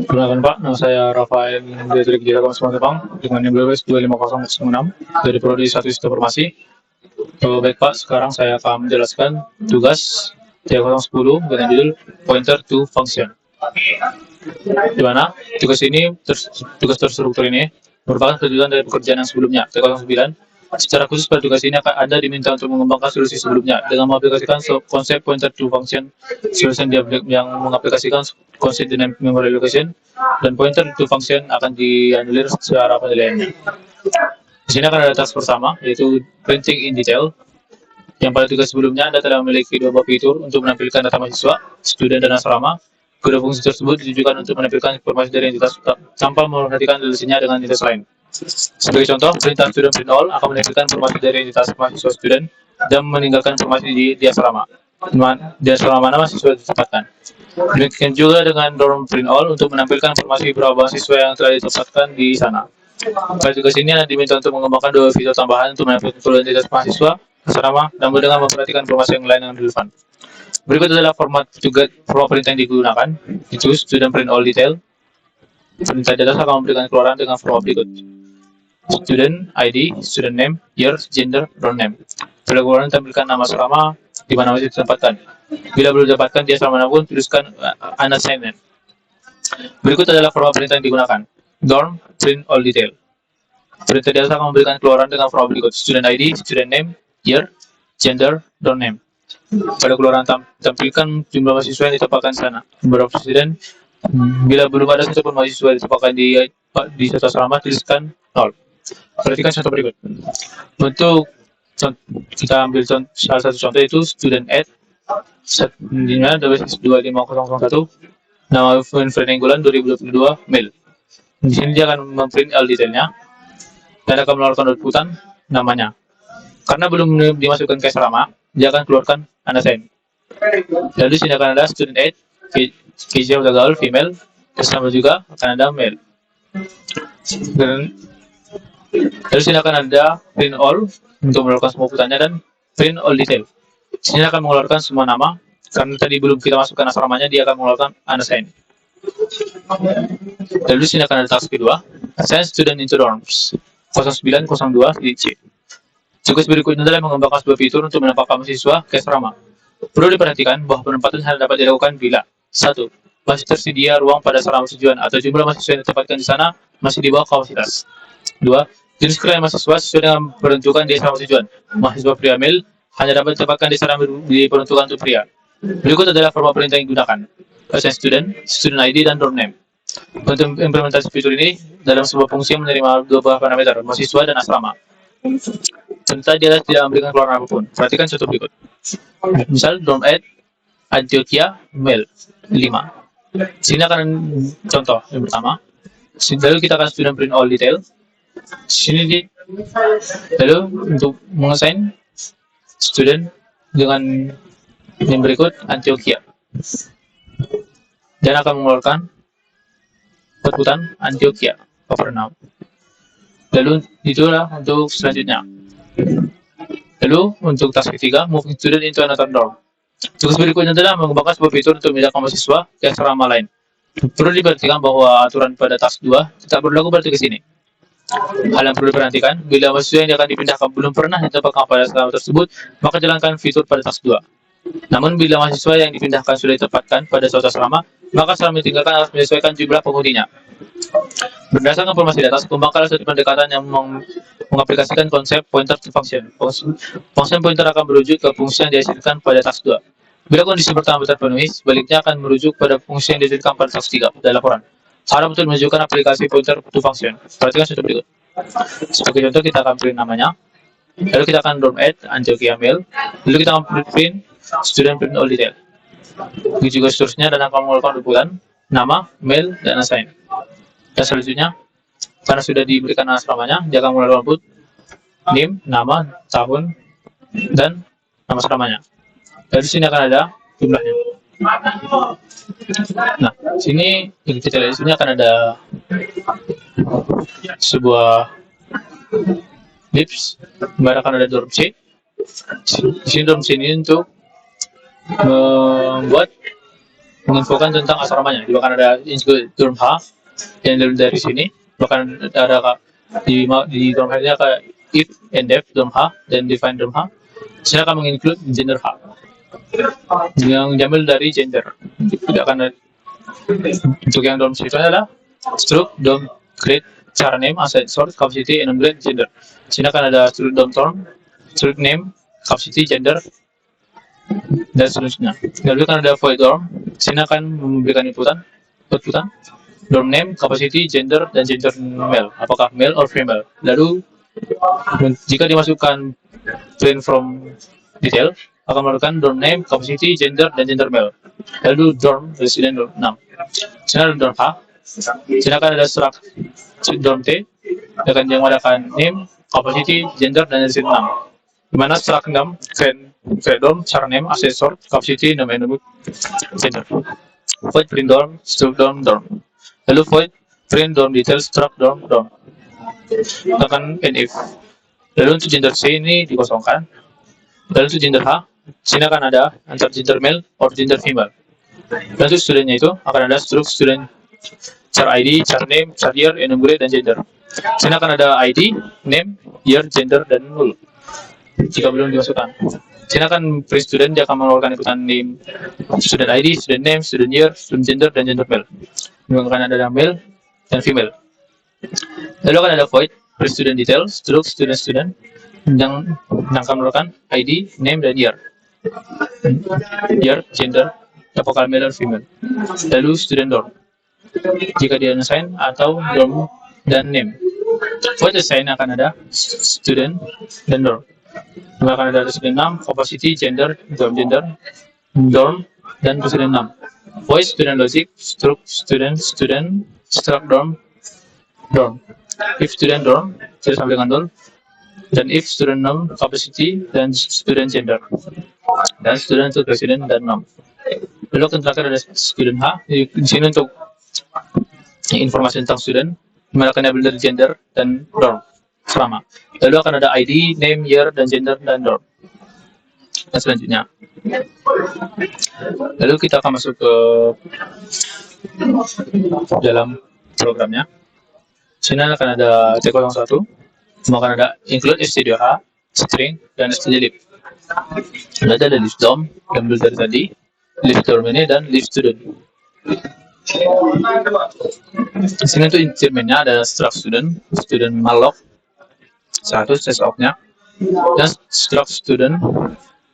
Perkenalkan Pak, nama saya Rafael Dedrik Jirakom Semarang dengan NIM 25006 dari Prodi 1 Sistem Informasi. Baik Pak, sekarang saya akan menjelaskan tugas 3010 dengan judul Pointer to Function. Di mana tugas terstruktur ini merupakan kelanjutan dari pekerjaan yang sebelumnya, 309. Secara khusus pada tugas ini akan Anda diminta untuk mengembangkan solusi sebelumnya dengan mengaplikasikan konsep pointer to function, solusi yang mengaplikasikan konsep dynamic memory allocation, dan pointer to function akan dianulir secara penilaiannya. Di sini akan ada task pertama, yaitu printing in detail. Yang pada tugas sebelumnya Anda telah memiliki dua buah fitur untuk menampilkan data mahasiswa, student, dan asrama. Kedua fungsi tersebut ditujukan untuk menampilkan informasi dari entitas tanpa memperhatikan relasinya dengan entitas lain. Sebagai contoh, perintah student print all akan menampilkan informasi dari entitas mahasiswa student dan meninggalkan informasi di asrama. Di asrama mana mahasiswa ditempatkan. Demikian juga dengan dorm print all untuk menampilkan informasi berapa mahasiswa yang telah ditempatkan di sana. Pada tugas ini Anda diminta untuk mengembangkan dua fitur tambahan untuk menampilkan kedua entitas mahasiswa, asrama, namun dengan memperhatikan informasi yang lain yang relevan. Berikut adalah format perintah yang digunakan, yaitu student print all detail. Perintah data akan memberikan keluaran dengan format berikut: student ID, student name, year, gender, roll name. Pada keluaran tampilkan nama asrama di mana masih ditempatkan. Bila belum didapatkan di asrama manapun, tuliskan unassigned. Berikut adalah format perintah yang digunakan: dorm print all detail. Perintah data akan memberikan keluaran dengan format berikut: student ID, student name, year, gender, roll name. Pada keluaran tampilkan jumlah mahasiswa yang ditempatkan di sana. Number of student, bila belum ada satupun mahasiswa ditempatkan di satu asrama, tuliskan 0. Perhatikan contoh berikut. Untuk kita ambil salah satu contoh, itu student add di mana 25001 nama Friend Enggulan 2022 mail. Di sini dia akan memprint all detailnya dan akan mengeluarkan outputan namanya. Karena belum dimasukkan ke asrama, dia akan keluarkan unassigned. Lalu di sini akan ada student add, KJ gaul female, sama juga akan ada male. Dan lalu sini akan ada print all untuk mengeluarkan semua outputannya dan print all detail. Sini akan mengeluarkan semua nama, karena tadi belum kita masukkan asramanya, dia akan mengeluarkan unassigned. Lalu di sini akan ada task kedua, assign student into dorms 0902 C. Tugas berikutnya adalah mengembangkan sebuah fitur untuk menempatkan mahasiswa ke asrama. Perlu diperhatikan bahwa penempatan hanya dapat dilakukan bila 1. Masih tersedia ruang pada asrama tujuan atau jumlah mahasiswa yang ditempatkan di sana masih di bawah kapasitas. 2. Jenis kelamin mahasiswa sesuai dengan peruntukan di asrama tujuan. Mahasiswa pria male hanya dapat ditempatkan di asrama diperuntukkan untuk pria. Berikut adalah format perintah yang digunakan: assign student, student ID, dan dorm name. Untuk implementasi fitur ini, dalam sebuah fungsi yang menerima dua buah parameter, mahasiswa dan asrama. Perintah dia tidak memberikan keluaran apapun. Perhatikan contoh berikut. Misal dorm add Antioquia male 5. Sini akan contoh yang pertama. Lalu kita akan student print all detail. Sini lalu untuk mengassign student dengan yang berikut Antioquia dan akan mengeluarkan outputan Antioquia over now. Lalu itulah untuk selanjutnya. Lalu untuk task ketiga, moving student into another dorm. Tugas berikutnya adalah mengembangkan sebuah fitur untuk memindahkan mahasiswa ke asrama lain. Perlu diperhatikan bahwa aturan pada task 2 tidak berlaku pada tugas ini. Hal yang perlu diperhatikan, bila mahasiswa yang akan dipindahkan belum pernah ditempatkan pada asrama tersebut, maka jalankan fitur pada task 2. Namun bila mahasiswa yang dipindahkan sudah ditempatkan pada suatu asrama, maka asrama ditinggalkan harus menyesuaikan jumlah penghuninya. Berdasarkan informasi data, kembangkanlah satu pendekatan yang mengaplikasikan konsep pointer to function. Function pointer akan merujuk ke fungsi yang dihasilkan pada task 2. Bila kondisi pertama terpenuhi, sebaliknya akan merujuk pada fungsi yang dihasilkan pada task 3 pada laporan. Harap untuk menunjukkan aplikasi pointer to function. Perhatikan contoh berikut. Sebagai contoh, kita akan print namanya. Lalu kita akan dorm add Antioquia mail. Lalu kita akan print student print all detail. Begitu juga seterusnya, dan akan mengeluarkan outputan nama, mail, dan assign. Dan selanjutnya, karena sudah diberikan asramanya, dia akan mengeluarkan output name, nama, tahun, dan nama asramanya. Dari sini akan ada jumlahnya. Nah, sini kita lihat, di sini akan ada sebuah lips, kemudian akan ada dorm C. Di sini dorm C ini untuk membuat menginfokan tentang asramanya. Bahkan ada include dorm H yang dari sini. Bahkan ada di dorm H nya kayak if and def dorm H dan define dorm H. Saya akan menginclude gender H yang diambil dari gender. Tidak akan untuk yang dorm itu adalah struct dorm create char name assign source capacity enumerate gender. Sini akan ada struct dorm term, struct name, capacity, gender, dan seterusnya. Lalu kan ada void dorm. Sini akan memberikan outputan dorm name, capacity, gender, dan gender male. Apakah male or female? Lalu jika dimasukkan print from detail akan mengeluarkan dorm name, capacity, gender, dan gender male. Lalu dorm resident dorm 6. Sini ada dorm H. Sini akan ada struct dorm T akan yang menggunakan name, capacity, gender, dan resident 6. Dimana struct 6 create dorm, char name, assessor, capacity, nama enum, gender. Void print dorm, struct dorm, dorm. Lalu void print dorm detail, struct dorm, dorm. Akan if. Lalu untuk gender C ini dikosongkan. Lalu untuk gender H, sini akan ada antar gender male or gender female. Dan untuk studentnya itu akan ada struct student char ID, char name, char year, enumerate, dan gender. Sini akan ada ID, name, year, gender, dan null. Jika belum dimasukkan. Sini akan print student, dia akan mengeluarkan ikutan name, student ID, student name, student year, student gender, dan gender male. Ini akan ada male dan female. Lalu akan ada void print student detail, struct student yang akan mengeluarkan ID, name, dan year, gender, apakah male or female. Lalu student dorm jika dia assign atau dorm dan name. Void assign akan ada student dan dorm. Akan ada student 6, capacity, gender, dorm, dan student 6. Void student logic, struct student, struct dorm. If student dorm, tidak sampai dengan dorm. Dan if student name, capacity, dan student gender. Dan student untuk resident dan nom. Lalu yang terakhir ada student H. Di sini untuk informasi tentang student, menggunakan label dari gender dan dorm selama. Lalu akan ada ID, name, year, dan gender, dan dorm. Dan selanjutnya. Lalu kita akan masuk ke dalam programnya. Sini akan ada T01, akan ada include stdio H, string, dan stdio lib. Lalu ada list dorm yang dari tadi, list dorm ini, dan list student. Di sini untuk instrumennya ada struct student malloc, satu test of-nya, dan struct student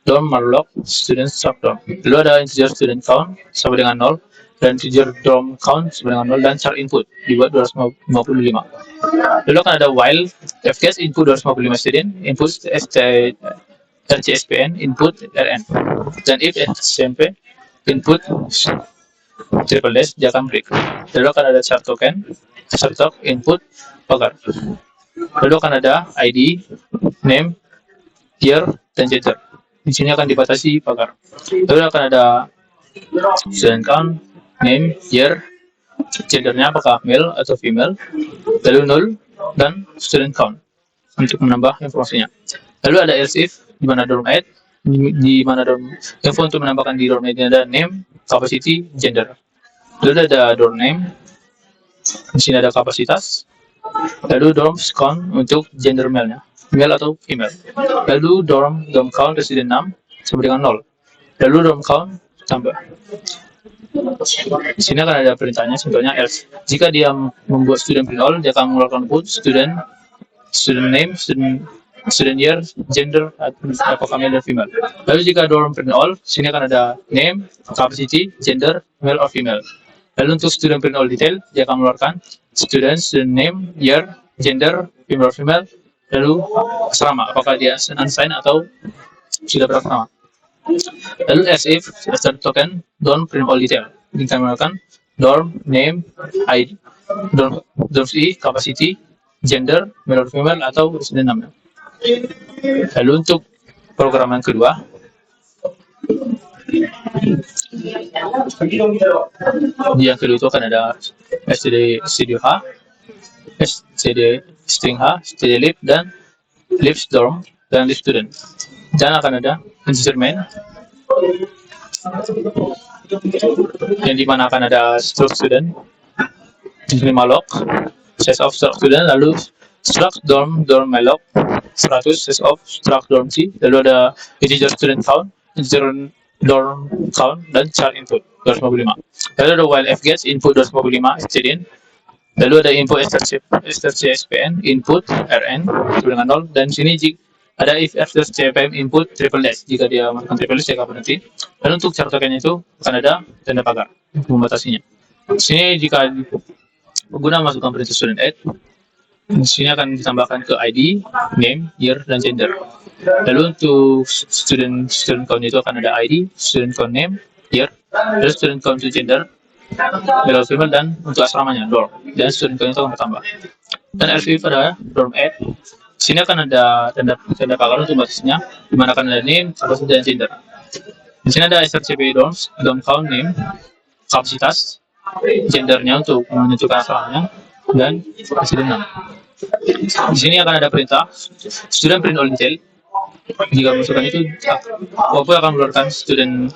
dorm malloc student struct dorm. Lalu ada integer student count sama dengan 0 dan integer dorm count sama dengan 0 dan char input dibuat 255. Lalu akan ada while fks input 255 student, input rcspn, input rn, dan if smp input triple dash dia akan break. Lalu akan ada char token, input, pagar. Lalu akan ada ID, name, year, dan gender. Di sini akan dibatasi pagar. Lalu akan ada student count, name, year, gendernya apakah male atau female, lalu null, dan student count untuk menambah informasinya. Lalu ada else if, di mana dorm add, di mana dorm info untuk menambahkan di dorm ini ada name, capacity, gender. Lalu ada dorm name, di sini ada kapasitas. Lalu dorm count untuk gender male-nya, male atau female. Lalu dorm count resident 6 sama dengan 0. Lalu dorm count tambah. Di sini akan ada perintahnya, contohnya else. Jika dia membuat student print all, dia akan mengeluarkan output student name, student year, gender, apakah male dan female. Lalu jika dorm print all, sini akan ada name, capacity, gender, male or female. Lalu untuk student print all detail, dia akan mengeluarkan student name, year, gender, female or female, lalu asrama, apakah dia unsigned atau sudah berasrama. Lalu as if start token dorm print all detail, kita menggunakan dorm name, ID, dorm E, capacity, gender, male or female, atau resident namanya. Lalu untuk program yang kedua, di yang kedua itu akan ada stdio H, string H, stdio lib, dan lib dorm, dan lib student. Dan akan ada integer main, yang dimana akan ada struct student, di sini malloc, size of struct student, lalu struct dorm malloc 100, size of struct dorm c, lalu ada integer student count, integer dorm count, dan char input 255. Lalu ada while f gets input 255 stdin, lalu ada info strcspn input rn dengan 0, dan sini ada if strcpm input triple dash, jika dia masukkan triple dash dia akan berhenti. Dan untuk char tokennya itu akan ada tanda pagar untuk membatasinya. Di sini jika pengguna masukkan perintah student add, di sini akan ditambahkan ke ID, name, year, dan gender. Lalu untuk student count itu akan ada ID, student count name, year, lalu student count to gender, male or female, dan untuk asramanya dorm, dan student count itu akan bertambah. Dan else if ada dorm add, di sini akan ada tanda pagar untuk batasnya, di mana akan ada name, kapasitas, dan gender. Di sini ada strcp dorm count, name, kapasitas, gendernya untuk menentukan asramanya, dan presiden 6. Di sini akan ada perintah student print all detail. Jika masukkan itu, Oppo akan mengeluarkan student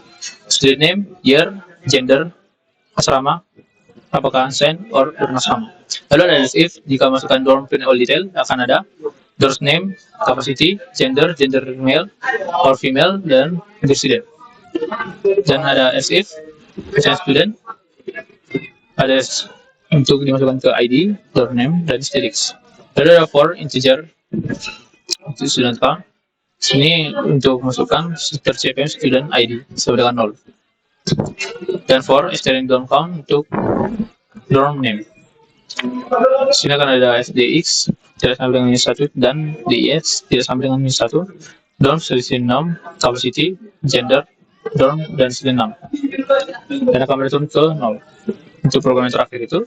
name, year, gender, asrama, apakah unsigned or asrama. Lalu ada else if, jika masukkan dorm print all detail, akan ada dorm name, capacity, gender male or female, dan student. Dan ada else if assigned student, ada untuk dimasukkan ke ID, dorm name, dan statics. Lalu ada for integer untuk student count. Sini untuk masukkan strcpm student ID sama dengan 0. Dan for string dorm count untuk dorm name. Sini akan ada sdx tidak sama dengan minus 1, dan dx tidak sama dengan minus 1. Dorm student 6, capacity, gender, dorm, dan student 6. Dan akan berturun ke 0. Untuk program yang terakhir itu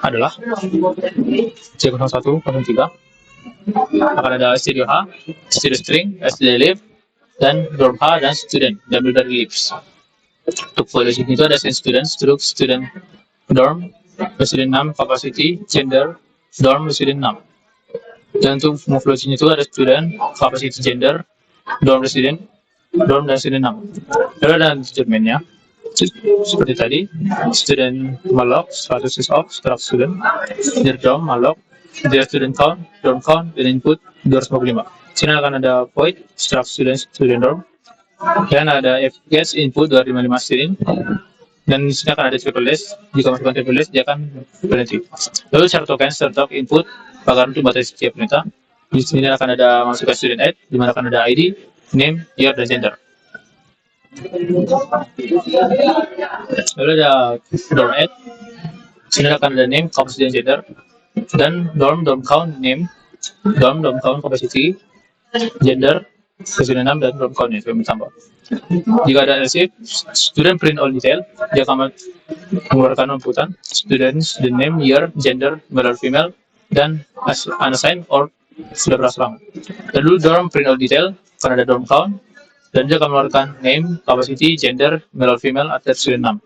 adalah C0103, akan ada stdio h, stdio string, stdio live, dan dorm h, dan student, dan dari lives. Untuk for logic itu ada student, struct, student, dorm, student 6, capacity, gender, dorm, student 6. Dan untuk move logic itu ada student, capacity, gender, dorm, student, dorm, dan student 6. Lalu ada instrumennya seperti tadi, student malloc 100 of struct student, their dorm malloc, their student count, dorm count, dan input 255. Sini akan ada void struct student dorm, dan ada f gets input 255 student, dan di sini akan ada triple dash. Jika masukkan triple dash dia akan berhenti. Lalu char token start input pagar untuk batasi setiap perintah. Di sini akan ada masukkan student add, di mana akan ada ID, name, year, dan gender. Lalu ada dorm add, sini akan ada name, capacity, dan gender, dan dorm count, name, dorm count, capacity, gender, student 6, dan dorm count itu ditambah. Jika ada else if student print all detail, dia akan mengeluarkan inputan student name, year, gender, male or female, dan unassigned or sudah berasrama. Lalu dorm print all detail akan ada dorm count, dan dia akan mengeluarkan name, capacity, gender, male or female, atau student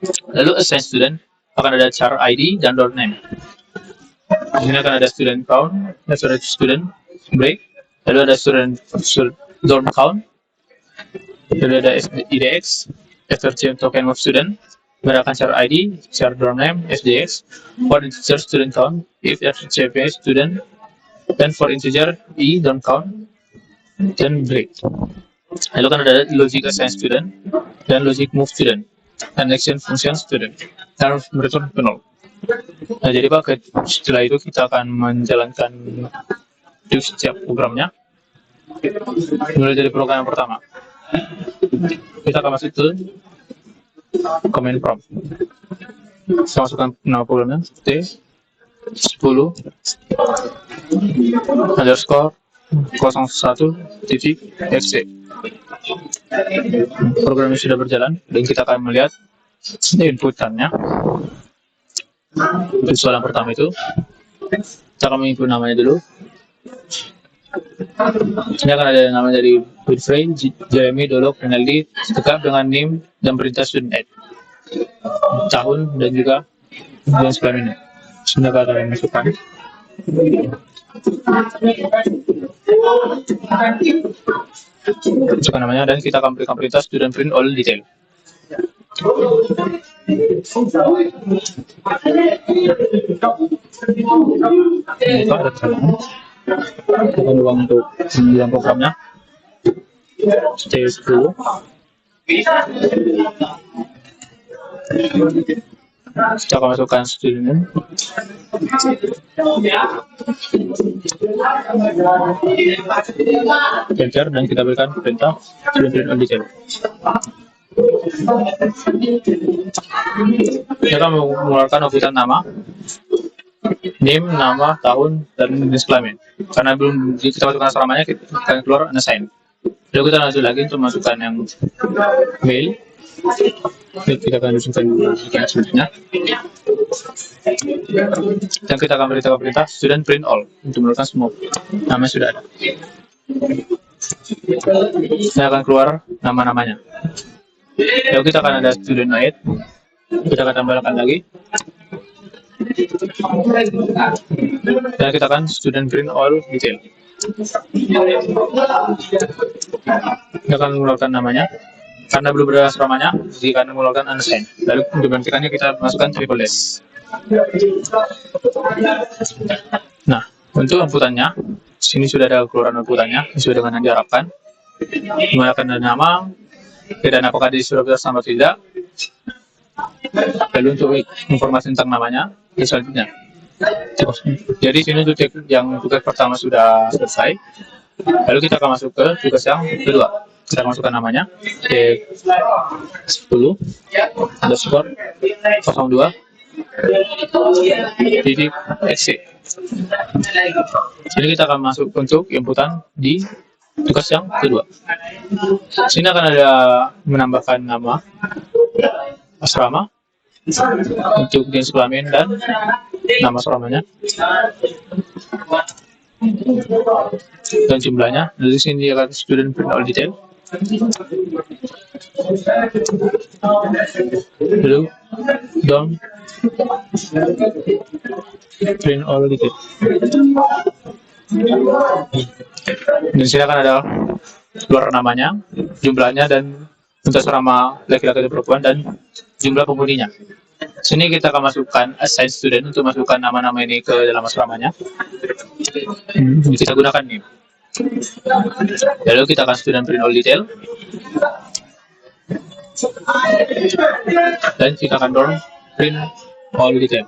6. Lalu assign student akan ada char ID dan dorm name. Di sini akan ada student count, student break, lalu ada student dorm count, lalu ada idx, strcpm token of student, menggunakan char ID, char dorm name, sdx, for integer student count, if strcpm student, dan for integer e dorm count, dan break. Lalu kan ada logic assign student dan logic move student dan action function student, dan return ke 0. Nah, jadi Pak, setelah itu kita akan menjalankan setiap programnya. Mulai dari program yang pertama, kita akan masuk ke command prompt. Saya masukkan nama programnya T10 underscore 01.fc. Program ini sudah berjalan dan kita akan melihat inputannya. Untuk soalan pertama itu kita akan menginput namanya dulu. Ini akan ada nama dari Winfrey, Jeremy, Dolok, Renaldi, lengkap dengan name dan perintah student add, tahun, dan juga bulan sebulan ini. Sebenarnya akan masukkan. Masukkan namanya dan kita akan berikan perintah student print all detail. Itu ada kesalahan. Kita ulang untuk mengulang programnya. Stay dulu. Kita akan masukkan student enter dan kita berikan perintah student print all detail. Kita akan mengeluarkan outputan nama, name, nama, tahun, dan jenis kelamin. Karena belum kita masukkan asramanya, kita akan keluar unassign. Lalu kita lanjut lagi untuk masukkan yang mail. Kita akan masukkan yang selanjutnya. Dan kita akan beritahu perintah student print all untuk menurunkan semua nama sudah ada. Saya akan keluar nama-namanya. Lalu kita akan ada student aid. Kita akan tambahkan lagi. Dan kita akan student print all detail. Kita akan mengeluarkan namanya. Karena belum ada asramanya, jika akan mengeluarkan unassign. Lalu untuk menggantikannya kita masukkan triple S. Nah, untuk inputannya, sini sudah ada keluaran inputannya sesuai dengan yang diharapkan. Dimana akan ada nama, dan apakah di sudah bersama atau tidak. Lalu untuk informasi tentang namanya, selanjutnya. Jadi sini untuk yang tugas pertama sudah selesai. Lalu kita akan masuk ke tugas yang kedua. Kita masukkan namanya, 10 underscore 02 titik xc. Jadi kita akan masuk untuk inputan di tugas yang kedua. Sini akan ada menambahkan nama asrama untuk jenis kelamin dan nama asramanya dan jumlahnya. Dari sini akan student print all detail. Lalu down print all detail. Dan sini akan ada keluar namanya, jumlahnya, dan untuk asrama laki-laki dan perempuan, dan jumlah penghuninya. Sini kita akan masukkan assign student untuk masukkan nama-nama ini ke dalam asramanya. Kita gunakan nih. Lalu kita akan student print all detail. Dan kita akan down print all detail.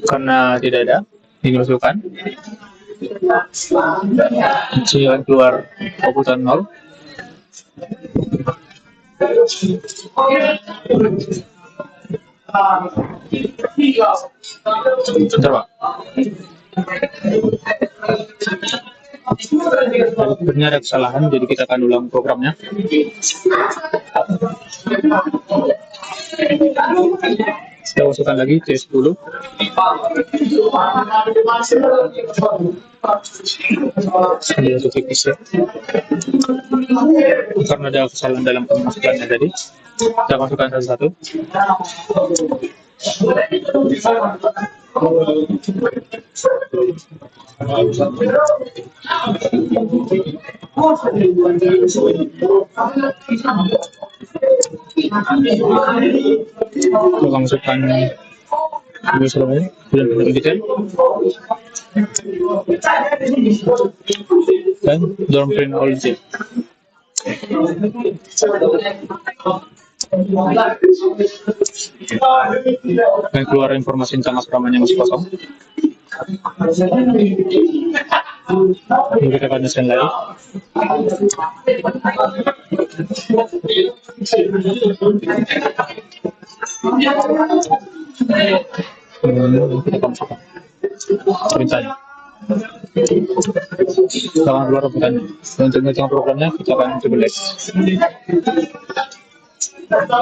Karena tidak ada, ini masukkan. Jadi akan keluar outputan 0. Bentar, Pak. Sebenarnya ada kesalahan, jadi kita akan ulang programnya. Kita masukkan lagi C10. Ini untuk teknis ya. Karena ada kesalahan dalam pemasukannya tadi, kita masukkan satu-satu. Kita masukkan ini semuanya, dan detail. Dan don't print all detail. Dan keluar informasi tentang asramanya masih kosong. Ini kita akan desain lagi. Kita masukkan perintahnya. Kita akan keluar perintahnya. Dan untuk menghitung programnya kita akan coba lihat. Jadi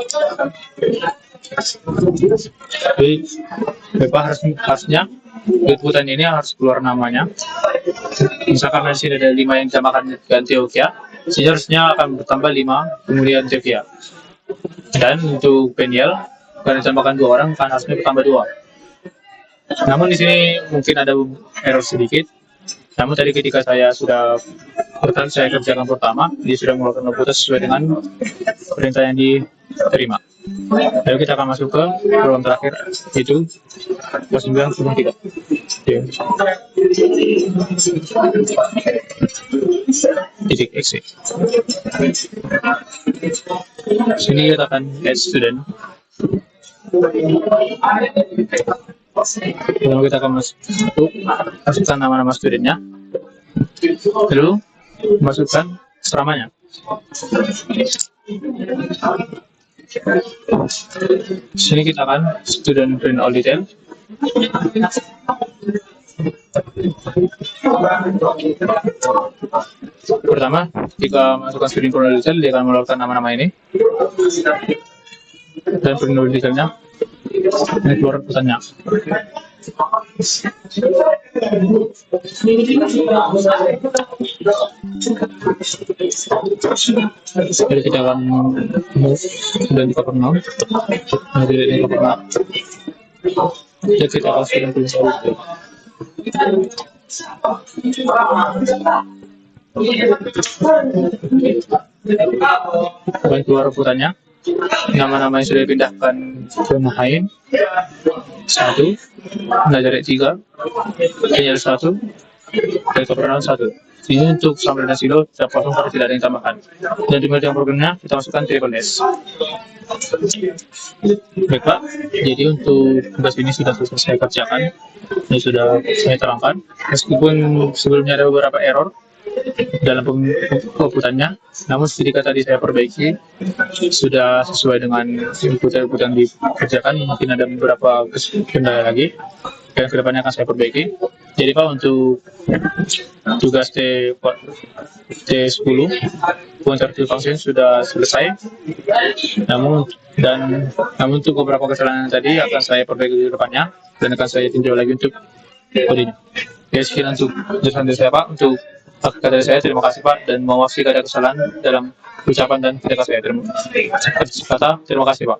harusnya inputan ini harus keluar namanya. Misalkan di sini ada 5 yang ditambahkan ke Antioquia, seharusnya akan bertambah 5 kemudian Antioquia. Dan untuk Peniel karena ditambahkan 2 orang kan harusnya bertambah 2. Namun di sini mungkin ada error sedikit. Namun tadi ketika saya sudah saya kerjakan pertama, dia sudah mengeluarkan komputer sesuai dengan perintah yang diterima. Lalu kita akan masuk ke program terakhir, yaitu 9.3. Titik exit. Sini kita akan add student. Lalu kita akan masukkan nama-nama studennya, lalu masukkan asramanya. Sini kita akan student print all detail. Pertama, jika masukkan student print all detail, dia akan mengeluarkan nama-nama ini dan print all detailnya. Ini keluar pesannya. Jadi kita akan move dan di cover now. Jadi di cover now. Jadi kita akan sudah tulis. Dan keluar ruputannya. Nama-nama yang sudah dipindahkan ke Mahain 1, Nazaret 3, Kenyal 1, dan Keperangan 1. Ini untuk sampai dan silo tidak kosong karena tidak ada yang tambahkan. Dan di media programnya kita masukkan triple S. Baik Pak, jadi untuk tugas ini sudah selesai saya kerjakan. Ini sudah saya terangkan. Meskipun sebelumnya ada beberapa error dalam pengumputannya, namun ketika tadi saya perbaiki sudah sesuai dengan input-input yang dikerjakan. Mungkin ada beberapa kendala lagi yang kedepannya akan saya perbaiki. Jadi Pak, untuk tugas T10 quantitative function sudah selesai, namun untuk beberapa kesalahan tadi akan saya perbaiki ke depannya dan akan saya tinjau lagi untuk kodenya. Ya, sekian untuk jelasan dari saya Pak. Untuk kata dari saya, terima kasih Pak, dan mohon maaf jika ada kesalahan dalam ucapan dan kata saya. Terima kasih Pak.